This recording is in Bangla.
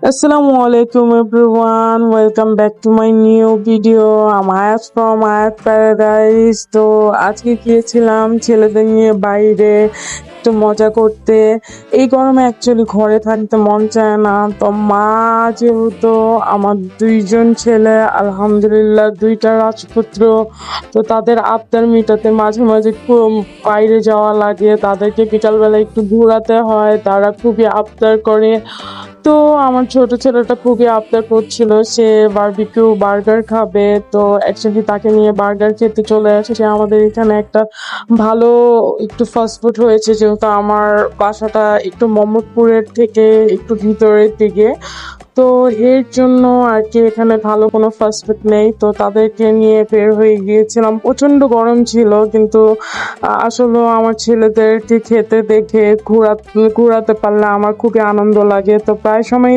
Assalamu alaikum everyone. Welcome back to my new video. I'm Ayat from Ayat Paradise. তো আজকে গিয়েছিলাম ছেলেদের নিয়ে বাইরে একটু মজা করতে। এই গরমে অ্যাকচুয়ালি ঘরে থাকতে মন চায় না। তো মা যেহেতু আমার দুইজন ছেলে আলহামদুলিল্লাহ দুইটা রাজপুত্র, তো তাদের আবদার মেটাতে মাঝে মাঝে বাইরে যাওয়া লাগে, তাদেরকে বিকালবেলা একটু ঘোরাতে হয়, তারা খুবই আবদার করে। তো আমার ছোট ছেলেটা খুবই আবদার করছিল, সে বারবিকিউ বার্গার খাবে। তো অ্যাকচুয়ালি তাকে নিয়ে বার্গার খেতে চলে আসছে। আমাদের এখানে একটা ভালো একটু ফাস্টফুড হয়েছে, যেহেতু আমার বাসাটা একটু মোহাম্মদপুরের থেকে একটু ভিতরের দিকে, তো এর জন্য আর কি এখানে ভালো কোনো ফাস্টফুড নেই। তো তাদেরকে নিয়ে বের হয়ে গিয়েছিলাম। প্রচন্ড গরম ছিল, কিন্তু আসলে আমার ছেলেদেরকে খেতে দেখে ঘোরাতে পারলে আমার খুবই আনন্দ লাগে। তো প্রায় সময়